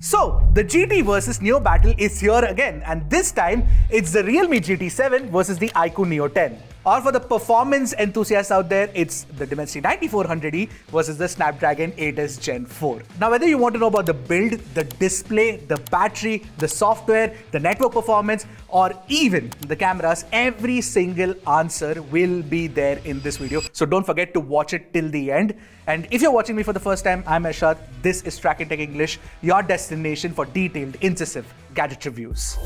So, the GT versus Neo battle is here again, and this time it's the Realme GT7 versus the iQOO Neo 10. Or for the performance enthusiasts out there, it's the Dimensity 9400E versus the Snapdragon 8s Gen 4. Now, whether you want to know about the build, the display, the battery, the software, the network performance, or even the cameras, every single answer will be there in this video. So don't forget to watch it till the end. And if you're watching me for the first time, I'm Ashad. This is Trakin Tech English, your destination for detailed, incisive gadget reviews.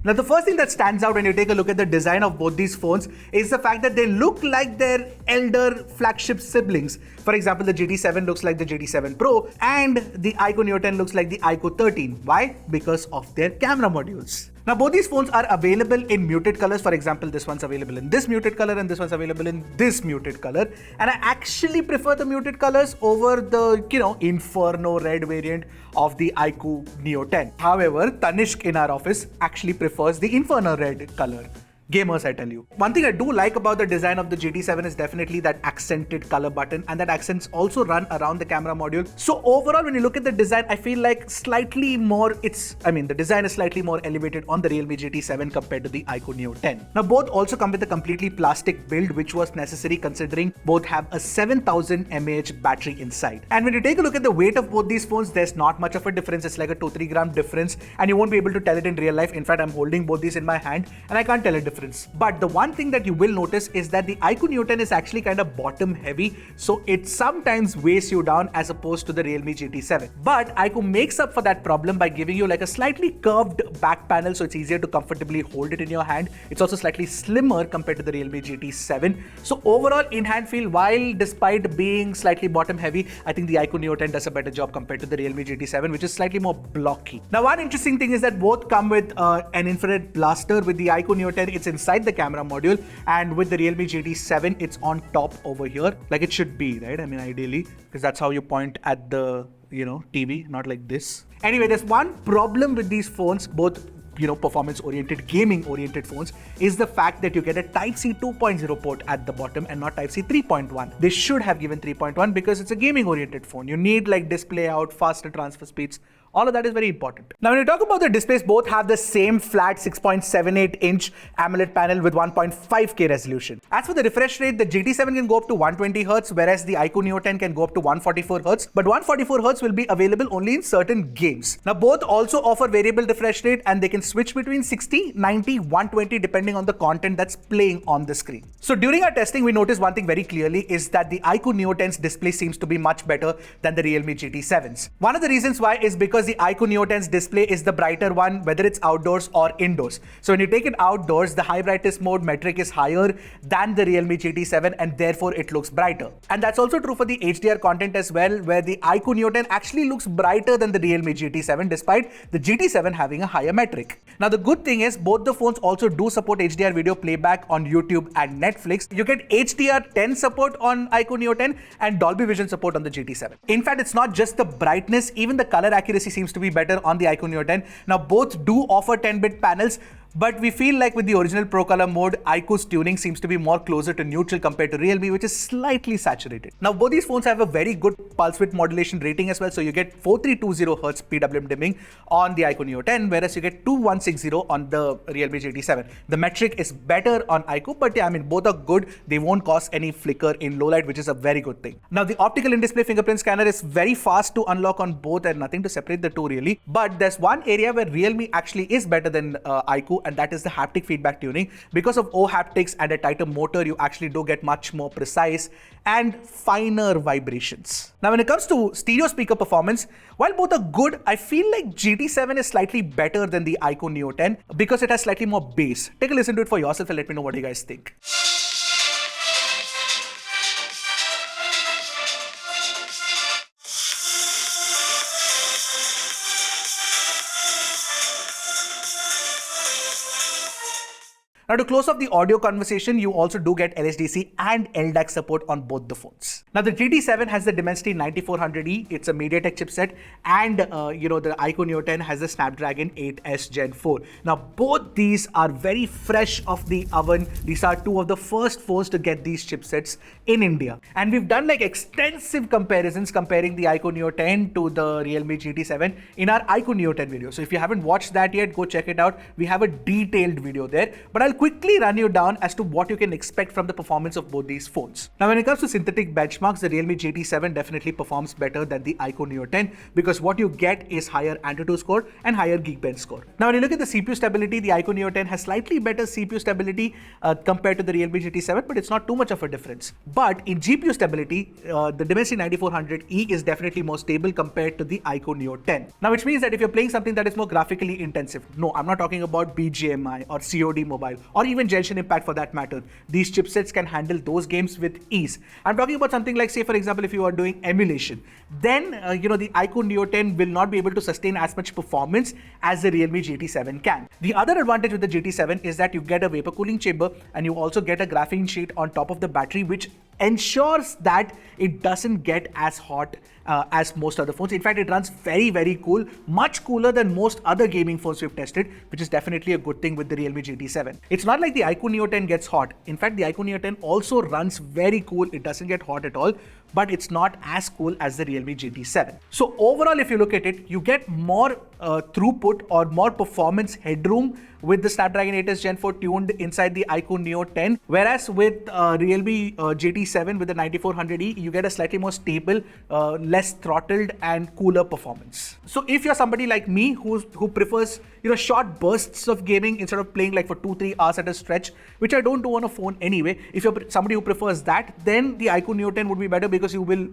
Now, the first thing that stands out when you take a look at the design of both these phones is the fact that they look like their elder flagship siblings. For example, the GT7 looks like the GT7 Pro and the iQOO Neo 10 looks like the iQOO 13. Why? Because of their camera modules. Now, both these phones are available in muted colors. For example, this one's available in this muted color and this one's available in this muted color. And I actually prefer the muted colors over the, Inferno red variant of the iQOO Neo 10. However, Tanishq in our office actually prefers the Inferno red color. Gamers, I tell you. One thing I do like about the design of the GT7 is definitely that accented color button, and that accents also run around the camera module. So overall, when you look at the design, I feel like the design is slightly more elevated on the Realme GT7 compared to the iQOO Neo 10. Now, both also come with a completely plastic build, which was necessary considering both have a 7000 mAh battery inside. And when you take a look at the weight of both these phones, there's not much of a difference. It's like a 2-3 gram difference, and you won't be able to tell it in real life. In fact, I'm holding both these in my hand, and I can't tell a difference. But the one thing that you will notice is that the iQOO Neo 10 is actually kind of bottom heavy, so it sometimes weighs you down as opposed to the Realme GT7. But iQOO makes up for that problem by giving you like a slightly curved back panel, so it's easier to comfortably hold it in your hand. It's also slightly slimmer compared to the Realme GT7. So overall, in-hand feel, while despite being slightly bottom heavy, I think the iQOO Neo 10 does a better job compared to the Realme GT7, which is slightly more blocky. Now, one interesting thing is that both come with an infrared blaster. With the iQOO Neo 10, it's inside the camera module, and with the Realme GT7, it's on top over here, like it should be, right? I mean, ideally, because that's how you point at the, TV, not like this. Anyway, there's one problem with these phones, both performance-oriented, gaming-oriented phones, is the fact that you get a Type-C 2.0 port at the bottom and not Type-C 3.1. They should have given 3.1 because it's a gaming-oriented phone. You need like display out, faster transfer speeds. All of that is very important. Now, when you talk about the displays, both have the same flat 6.78-inch AMOLED panel with 1.5K resolution. As for the refresh rate, the GT7 can go up to 120Hz, whereas the iQOO Neo 10 can go up to 144Hz. But 144Hz will be available only in certain games. Now, both also offer variable refresh rate, and they can switch between 60, 90, 120 depending on the content that's playing on the screen. So during our testing, we noticed one thing very clearly is that the iQOO Neo 10's display seems to be much better than the Realme GT7's. One of the reasons why is because the iQOO Neo 10's display is the brighter one, whether it's outdoors or indoors. So when you take it outdoors, the high brightness mode metric is higher than the Realme GT7, and therefore it looks brighter. And that's also true for the HDR content as well, where the iQOO Neo 10 actually looks brighter than the Realme GT7, despite the GT7 having a higher metric. Now, the good thing is both the phones also do support HDR video playback on YouTube and Netflix. You get HDR10 support on iQOO Neo 10 and Dolby Vision support on the GT7. In fact, it's not just the brightness, even the color accuracy seems to be better on the iQOO Neo 10. Now, both do offer 10-bit panels, but we feel like with the original Pro Color mode, iQOO's tuning seems to be more closer to neutral compared to Realme, which is slightly saturated. Now, both these phones have a very good pulse width modulation rating as well, so you get 4320Hz PWM dimming on the iQOO Neo 10, whereas you get 2160 on the Realme GT7. The metric is better on iQOO, but yeah, I mean, both are good. They won't cause any flicker in low light, which is a very good thing. Now, the optical in-display fingerprint scanner is very fast to unlock on both, and nothing to separate the two really. But there's one area where Realme actually is better than iQOO, and that is the haptic feedback tuning. Because of O haptics and a tighter motor, you actually do get much more precise and finer vibrations. Now, when it comes to stereo speaker performance, while both are good, I feel like GT7 is slightly better than the iQOO Neo 10 because it has slightly more bass. Take a listen to it for yourself and let me know what you guys think. Now, to close off the audio conversation, you also do get LHDC and LDAC support on both the phones. Now the GT7 has the Dimensity 9400E, it's a MediaTek chipset, and the iQOO Neo 10 has the Snapdragon 8S Gen 4. Now both these are very fresh off the oven. These are two of the first phones to get these chipsets in India. And we've done like extensive comparisons comparing the iQOO Neo 10 to the Realme GT7 in our iQOO Neo 10 video. So if you haven't watched that yet, go check it out. We have a detailed video there, but I'll quickly run you down as to what you can expect from the performance of both these phones. Now when it comes to synthetic benchmarks, the Realme GT7 definitely performs better than the iQOO Neo 10 because what you get is higher AnTuTu score and higher Geekbench score. Now when you look at the CPU stability, the iQOO Neo 10 has slightly better CPU stability compared to the Realme GT7, but it's not too much of a difference. But in GPU stability, the Dimensity 9400E is definitely more stable compared to the iQOO Neo 10. Now which means that if you're playing something that is more graphically intensive, no, I'm not talking about BGMI or COD Mobile or even Genshin Impact for that matter, these chipsets can handle those games with ease. I'm talking about something like, say for example, if you are doing emulation, then the iQOO Neo 10 will not be able to sustain as much performance as the Realme GT7 can. The other advantage with the GT7 is that you get a vapor cooling chamber and you also get a graphene sheet on top of the battery, which ensures that it doesn't get as hot as most other phones. In fact, it runs very, very cool, much cooler than most other gaming phones we've tested, which is definitely a good thing with the Realme GT7. It's not like the iQOO Neo 10 gets hot. In fact, the iQOO Neo 10 also runs very cool. It doesn't get hot at all, but it's not as cool as the Realme GT7. So overall, if you look at it, you get more throughput or more performance headroom with the Snapdragon 8S Gen 4 tuned inside the iQOO Neo 10, whereas with Realme GT7 with the 9400E, you get a slightly more stable, less throttled and cooler performance. So if you're somebody like me who prefers short bursts of gaming instead of playing like for 2-3 hours at a stretch, which I don't do on a phone anyway, if you're somebody who prefers that, then the iQOO Neo 10 would be better because you will,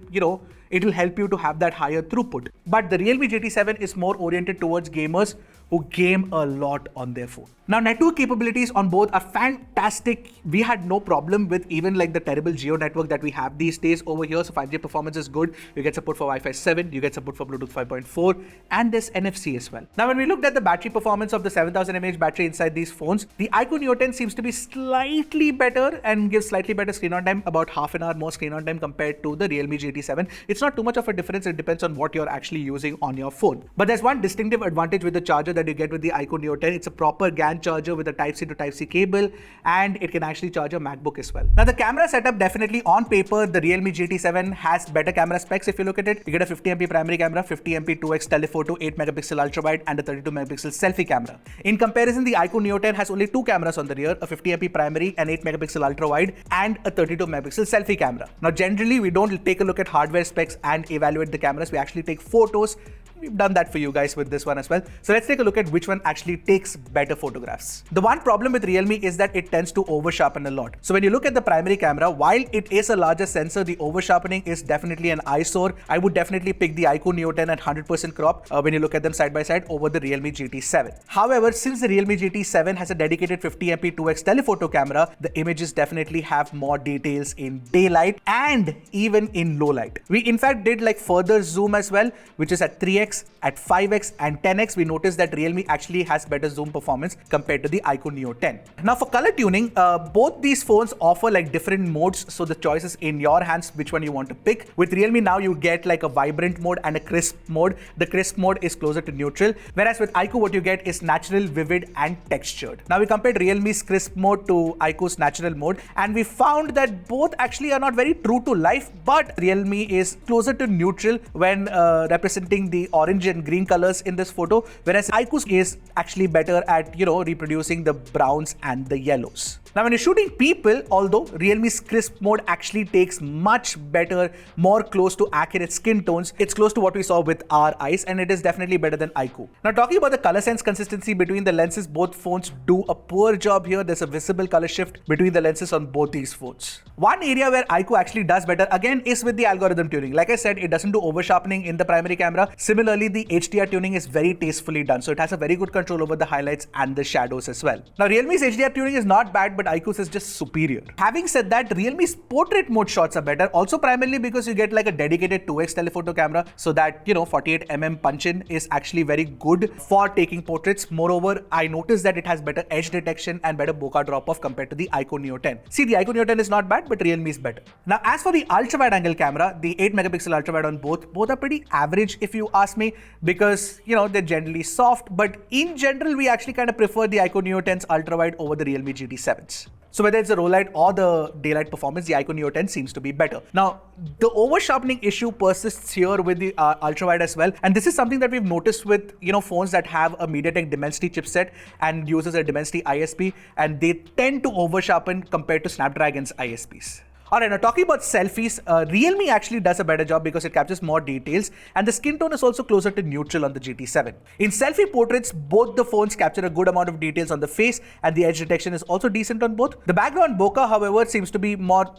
it'll help you to have that higher throughput. But the Realme GT7 is more oriented towards gamers who game a lot on their phone. Now, network capabilities on both are fantastic. We had no problem with even like the terrible geo network that we have these days over here. So 5G performance is good. You get support for Wi-Fi 7, you get support for Bluetooth 5.4, and there's NFC as well. Now, when we looked at the battery performance of the 7000 mAh battery inside these phones, the iQOO Neo 10 seems to be slightly better and gives slightly better screen on time, about half an hour more screen on time compared to the Realme GT7. It's not too much of a difference. It depends on what you're actually using on your phone. But there's one distinctive advantage with the charger that you get with the iQOO Neo 10. It's a proper GAN charger with a Type-C to Type-C cable, and it can actually charge a MacBook as well. Now the camera setup, definitely on paper, the Realme GT7 has better camera specs. If you look at it, you get a 50MP primary camera, 50MP 2x telephoto, 8MP ultra wide, and a 32MP selfie camera. In comparison, the iQOO Neo 10 has only two cameras on the rear, a 50MP primary, an 8MP ultra wide, and a 32MP selfie camera. Now generally, we don't take a look at hardware specs and evaluate the cameras. We actually take photos. We've done that for you guys with this one as well. So let's take a look at which one actually takes better photographs. The one problem with Realme is that it tends to over sharpen a lot. So when you look at the primary camera, while it is a larger sensor, the over sharpening is definitely an eyesore. I would definitely pick the iQOO Neo 10 at 100% crop when you look at them side by side over the Realme GT7. However, since the Realme GT7 has a dedicated 50MP 2x telephoto camera, the images definitely have more details in daylight and even in low light. We in fact did like further zoom as well, which is at 3x, at 5x and 10x. We noticed that Realme actually has better zoom performance compared to the iQOO Neo 10. Now for color tuning, both these phones offer like different modes, so the choice is in your hands which one you want to pick. With Realme now you get like a vibrant mode and a crisp mode. The crisp mode is closer to neutral, whereas with iQOO what you get is natural, vivid and textured. Now we compared Realme's crisp mode to iQOO's natural mode, and we found that both actually are not very true to life, but Realme is closer to neutral when representing the orange and green colors in this photo, whereas iQOO is actually better at reproducing the browns and the yellows. Now when you're shooting people, although Realme's crisp mode actually takes much better, more close to accurate skin tones, it's close to what we saw with our eyes, and it is definitely better than iQOO. Now talking about the color sense consistency between the lenses, both phones do a poor job here. There's a visible color shift between the lenses on both these phones. One area where iQOO actually does better again is with the algorithm tuning. Like I said, it doesn't do over sharpening in the primary camera. Similarly, Similarly, the HDR tuning is very tastefully done, so it has a very good control over the highlights and the shadows as well. Now, Realme's HDR tuning is not bad, but iQOO's is just superior. Having said that, Realme's portrait mode shots are better, also primarily because you get like a dedicated 2x telephoto camera, so that 48mm punch-in is actually very good for taking portraits. Moreover, I noticed that it has better edge detection and better bokeh drop-off compared to the iQOO Neo 10. See, the iQOO Neo 10 is not bad, but Realme is better. Now, as for the ultra-wide-angle camera, the 8-megapixel ultra-wide on both are pretty average if you ask me, because they're generally soft, but in general, we actually kind of prefer the iQOO Neo 10's ultra-wide over the Realme GT7s. So whether it's the low light or the daylight performance, the iQOO Neo 10 seems to be better. Now, the over-sharpening issue persists here with the ultra-wide as well. And this is something that we've noticed with, phones that have a MediaTek Dimensity chipset and uses a Dimensity ISP, and they tend to over-sharpen compared to Snapdragon's ISPs. Alright, now talking about selfies, Realme actually does a better job because it captures more details, and the skin tone is also closer to neutral on the GT7. In selfie portraits, both the phones capture a good amount of details on the face, and the edge detection is also decent on both. The background bokeh, however, seems to be more,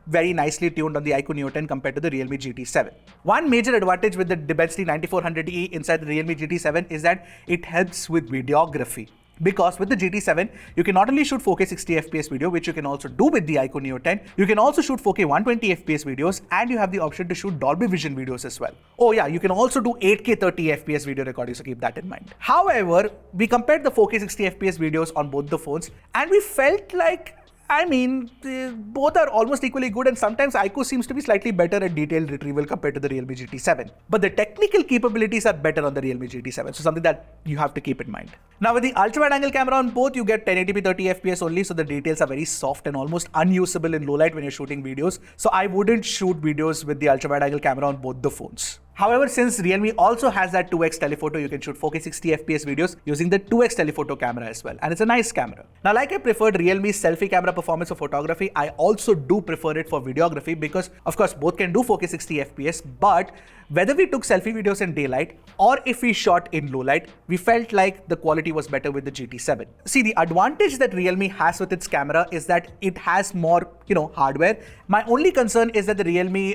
very nicely tuned on the iQOO Neo 10 compared to the Realme GT7. One major advantage with the Dimensity 9400E inside the Realme GT7 is that it helps with videography. Because with the GT7, you can not only shoot 4K 60fps video, which you can also do with the iQOO Neo 10, you can also shoot 4K 120fps videos, and you have the option to shoot Dolby Vision videos as well. Oh yeah, you can also do 8K 30fps video recording, so keep that in mind. However, we compared the 4K 60fps videos on both the phones, and we felt like, both are almost equally good, and sometimes iQOO seems to be slightly better at detailed retrieval compared to the Realme GT7. But the technical capabilities are better on the Realme GT7, so something that you have to keep in mind. Now with the ultra-wide-angle camera on both, you get 1080p 30fps only, so the details are very soft and almost unusable in low light when you're shooting videos. So I wouldn't shoot videos with the ultra-wide-angle camera on both the phones. However, since Realme also has that 2x telephoto, you can shoot 4K 60fps videos using the 2x telephoto camera as well, and it's a nice camera. Now, like I preferred Realme's selfie camera performance for photography, I also do prefer it for videography because, of course, both can do 4K 60fps, but whether we took selfie videos in daylight or if we shot in low light, we felt like the quality was better with the GT7. See, the advantage that Realme has with its camera is that it has more, hardware. My only concern is that the Realme,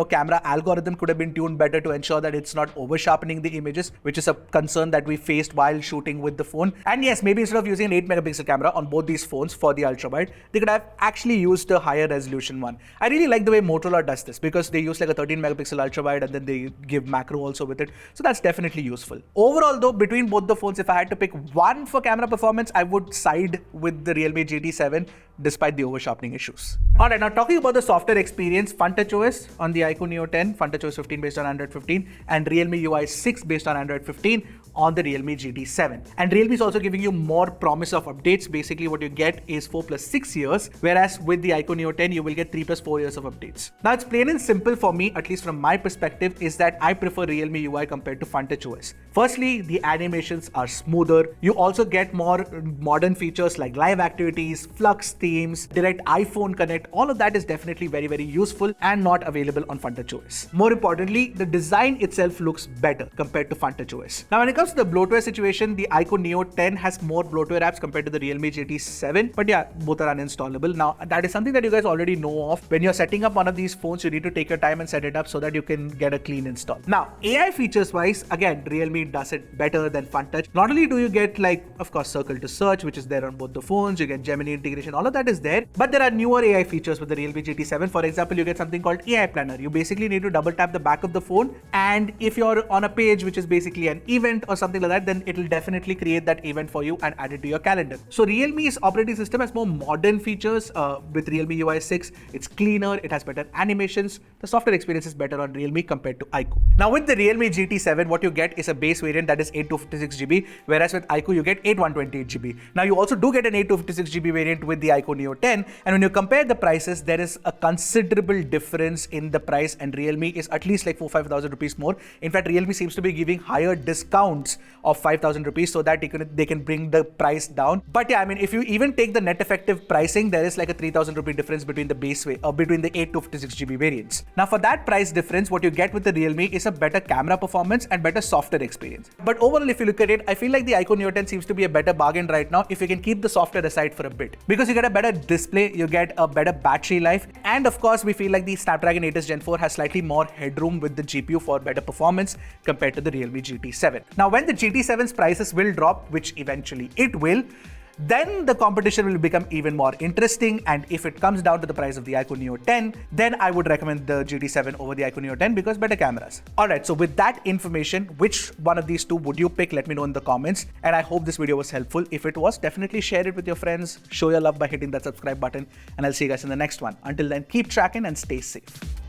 camera algorithm could have been tuned better to ensure that it's not over sharpening the images, which is a concern that we faced while shooting with the phone. And yes, maybe instead of using an 8-megapixel camera on both these phones for the ultra wide, they could have actually used a higher resolution one. I really like the way Motorola does this because they use like a 13-megapixel ultra wide and then they give macro also with it. So that's definitely useful. Overall though, between both the phones, if I had to pick one for camera performance, I would side with the Realme GT7 despite the over sharpening issues. Alright, now talking about the software experience, FunTouchOS on the iQOO Neo 10, FunTouchOS 15 based on Android 15, and Realme UI 6 based on Android 15 on the Realme GT7. And Realme is also giving you more promise of updates. Basically what you get is 4 plus 6 years, whereas with the iQOO Neo 10 you will get 3 plus 4 years of updates. Now it's plain and simple for me, at least from my perspective, is that I prefer Realme UI compared to FunTouchOS. Firstly, the animations are smoother. You also get more modern features like live activities, Flux themes, direct iPhone connect. All of that is definitely very, very useful and not available on FunTouchOS. More importantly, the design itself looks better compared to FunTouchOS. Now when it comes to the bloatware situation, the iQOO Neo 10 has more bloatware apps compared to the Realme GT7, but yeah, both are uninstallable. Now that is something that you guys already know of. When you're setting up one of these phones, you need to take your time and set it up so that you can get a clean install. Now AI features wise, again, Realme does it better than FunTouch. Not only do you get like, of course, circle to search, which is there on both the phones, you get Gemini integration, all of that is there, but there are newer AI features with the Realme GT7. For example, you get something called AI Planner. You basically need to double tap the back of the phone, and if you're on a page which is basically an event or something like that, then it will definitely create that event for you and add it to your calendar. So Realme's operating system has more modern features with Realme UI 6. It's cleaner, it has better animations. The software experience is better on Realme compared to iQOO. Now with the Realme GT7, what you get is a base variant that is 8/256GB, whereas with iQOO you get 8/128GB. Now you also do get an 8/256GB variant with the iQOO Neo 10, and when you compare the prices, there is a considerable difference in the price, and Realme is at least like 4,000-5,000 rupees more. In fact, Realme seems to be giving higher discounts of 5,000 rupees so that they can bring the price down. But yeah, I mean, if you even take the net effective pricing, there is like a 3,000 rupee difference between the base between the 8/256GB variants. Now for that price difference, what you get with the Realme is a better camera performance and better software experience. experience. But overall, if you look at it, I feel like the iQOO Neo 10 seems to be a better bargain right now if you can keep the software aside for a bit. Because you get a better display, you get a better battery life, and of course, we feel like the Snapdragon 8 Gen 4 has slightly more headroom with the GPU for better performance compared to the Realme GT7. Now, when the GT7's prices will drop, which eventually it will, then the competition will become even more interesting, and if it comes down to the price of the iQOO Neo 10, then I would recommend the GT7 over the iQOO Neo 10 because better cameras. Alright, so with that information, which one of these two would you pick? Let me know in the comments, and I hope this video was helpful. If it was, definitely share it with your friends, show your love by hitting that subscribe button, and I'll see you guys in the next one. Until then, keep tracking and stay safe.